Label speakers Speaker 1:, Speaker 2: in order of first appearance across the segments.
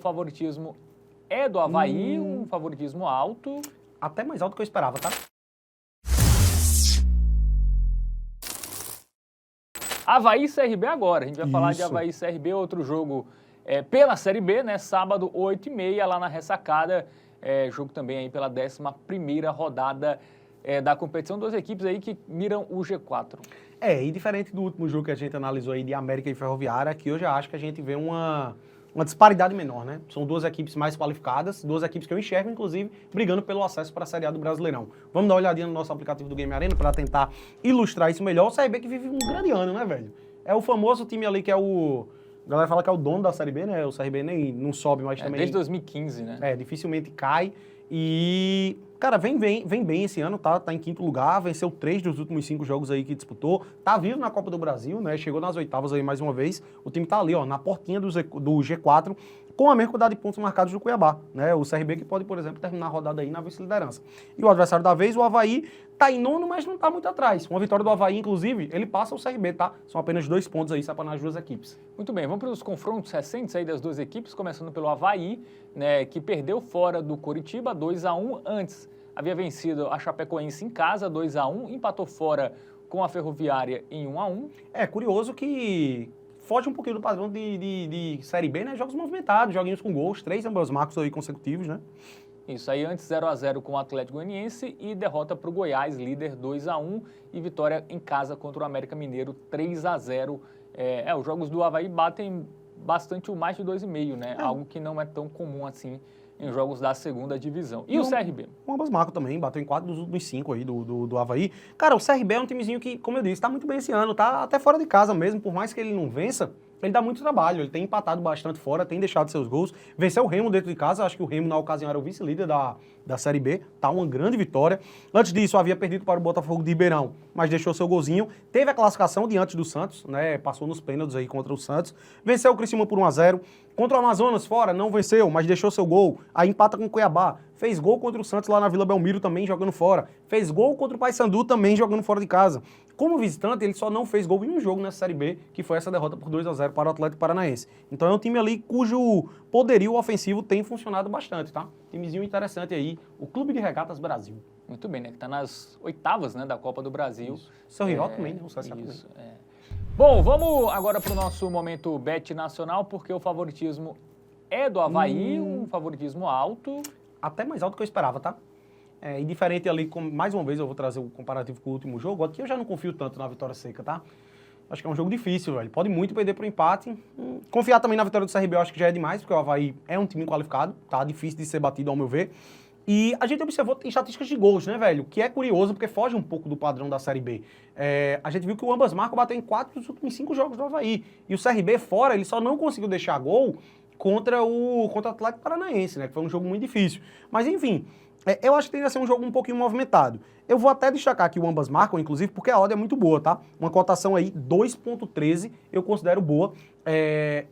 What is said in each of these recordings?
Speaker 1: favoritismo é do Avaí, um favoritismo alto.
Speaker 2: Até mais alto do que eu esperava, tá?
Speaker 1: Avaí e CRB agora. A gente vai falar de
Speaker 2: Isso.
Speaker 1: Avaí e CRB, outro jogo pela Série B, né? Sábado, 8h30, lá na Ressacada. Jogo também aí pela 11ª rodada da competição. Duas equipes aí que miram o G4.
Speaker 2: E diferente do último jogo que a gente analisou aí de América e Ferroviária, aqui eu já acho que a gente vê uma disparidade menor, né? São duas equipes mais qualificadas, duas equipes que eu enxergo, inclusive, brigando pelo acesso para a Série A do Brasileirão. Vamos dar uma olhadinha no nosso aplicativo do Game Arena para tentar ilustrar isso melhor. O CRB que vive um grande ano, né, velho? É o famoso time ali que é o... A galera fala que é o dono da Série B, né? O CRB nem não sobe mais também.
Speaker 1: Desde 2015, né?
Speaker 2: Dificilmente cai. E, cara, vem bem esse ano, tá? Tá em 5º lugar, venceu 3 dos últimos 5 jogos aí que disputou. Tá vivo na Copa do Brasil, né? Chegou nas oitavas aí mais uma vez. O time tá ali, ó, na portinha do G4, com a mesma quantidade de pontos marcados do Cuiabá, né? O CRB que pode, por exemplo, terminar a rodada aí na vice-liderança. E o adversário da vez, o Avaí, tá em 9º, mas não tá muito atrás. Uma vitória do Avaí, inclusive, ele passa o CRB, tá? São apenas 2 pontos aí, separando as duas equipes.
Speaker 1: Muito bem, vamos para os confrontos recentes aí das duas equipes, começando pelo Avaí, né, que perdeu fora do Coritiba 2-1. Antes havia vencido a Chapecoense em casa 2-1, empatou fora com a Ferroviária em 1-1.
Speaker 2: É curioso que foge um pouquinho do padrão de Série B, né? Jogos movimentados, joguinhos com gols, 3 ambos marcos aí consecutivos, né?
Speaker 1: Isso aí, antes 0-0 com o Atlético Goianiense e derrota para o Goiás, líder 2-1, e vitória em casa contra o América Mineiro 3-0. Os jogos do Avaí batem bastante o mais de 2,5, né? Algo que não é tão comum assim em jogos da segunda divisão. E o CRB?
Speaker 2: O ambos marcos também, bateu em 4 dos últimos 5 aí do Avaí. Cara, o CRB é um timezinho que, como eu disse, tá muito bem esse ano, tá até fora de casa mesmo, por mais que ele não vença, ele dá muito trabalho, ele tem empatado bastante fora, tem deixado seus gols, venceu o Remo dentro de casa, acho que o Remo na ocasião era o vice-líder da Série B, tá uma grande vitória. Antes disso, havia perdido para o Botafogo de Ribeirão, mas deixou seu golzinho, teve a classificação diante do Santos, né, passou nos pênaltis aí contra o Santos, venceu o Criciúma por 1-0, contra o Amazonas fora, não venceu, mas deixou seu gol, aí empata com o Cuiabá, fez gol contra o Santos lá na Vila Belmiro também jogando fora, fez gol contra o Paysandu também jogando fora de casa. Como visitante, ele só não fez gol em um jogo nessa Série B, que foi essa derrota por 2-0 para o Atlético Paranaense. Então é um time ali cujo poderio ofensivo tem funcionado bastante, tá? Timezinho interessante aí, o Clube de Regatas Brasil.
Speaker 1: Muito bem, né? Que tá nas oitavas, né, da Copa do Brasil.
Speaker 2: Isso. Seu rival também, né? O CSA
Speaker 1: isso, Bom, vamos agora para o nosso momento Bet Nacional, porque o favoritismo é do Avaí, um favoritismo alto.
Speaker 2: Até mais alto do que eu esperava, tá? E diferente ali, mais uma vez eu vou trazer o comparativo com o último jogo, aqui eu já não confio tanto na vitória seca, tá? Acho que é um jogo difícil, velho. Pode muito perder pro empate. Confiar também na vitória do CRB eu acho que já é demais, porque o Avaí é um time qualificado, tá? Difícil de ser batido, ao meu ver. E a gente observou em estatísticas de gols, né, velho? Que é curioso, porque foge um pouco do padrão da Série B. A gente viu que o ambas marcas bateu em 4 dos últimos 5 jogos do Avaí. E o CRB fora, ele só não conseguiu deixar gol contra o Atlético Paranaense, né? Que foi um jogo muito difícil. Mas, enfim, eu acho que tende a ser um jogo um pouquinho movimentado. Eu vou até destacar aqui o ambas marcam, inclusive, porque a odd é muito boa, tá? Uma cotação aí, 2,13, eu considero boa.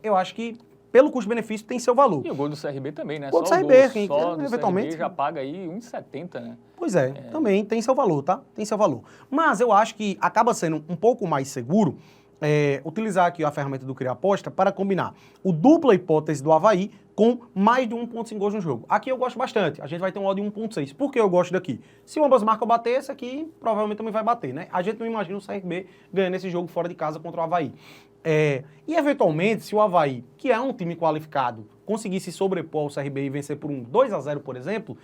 Speaker 2: Eu acho que, pelo custo-benefício, tem seu valor.
Speaker 1: E o gol do CRB também, né?
Speaker 2: O gol do
Speaker 1: só
Speaker 2: CRB,
Speaker 1: o gol só do
Speaker 2: eventualmente,
Speaker 1: CRB já paga aí 1,70, né?
Speaker 2: Pois também tem seu valor, tá? Tem seu valor. Mas eu acho que acaba sendo um pouco mais seguro utilizar aqui a ferramenta do Criar Aposta para combinar o dupla hipótese do Avaí com mais de 1,5 gols no jogo. Aqui eu gosto bastante. A gente vai ter um odd de 1,6. Por que eu gosto daqui? Se o ambas marcam bater, esse aqui provavelmente também vai bater, né? A gente não imagina o CRB ganhando esse jogo fora de casa contra o Avaí. E eventualmente, se o Avaí, que é um time qualificado, conseguir se sobrepor ao CRB e vencer por um 2-0, por exemplo,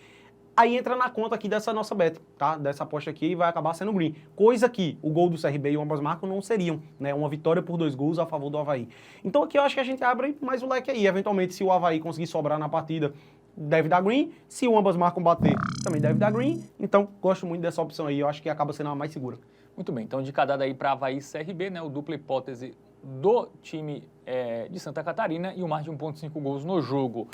Speaker 2: aí entra na conta aqui dessa nossa bet, tá? Dessa aposta aqui e vai acabar sendo green. Coisa que o gol do CRB e o ambas marcam não seriam, né? Uma vitória por 2 gols a favor do Avaí. Então aqui eu acho que a gente abre mais o leque aí. Eventualmente, se o Avaí conseguir sobrar na partida, deve dar green. Se o ambas marcam bater, também deve dar green. Então, gosto muito dessa opção aí. Eu acho que acaba sendo a mais segura.
Speaker 1: Muito bem. Então, dica dada aí para Avaí e CRB, né? O dupla hipótese do time de Santa Catarina e o mais de 1,5 gols no jogo.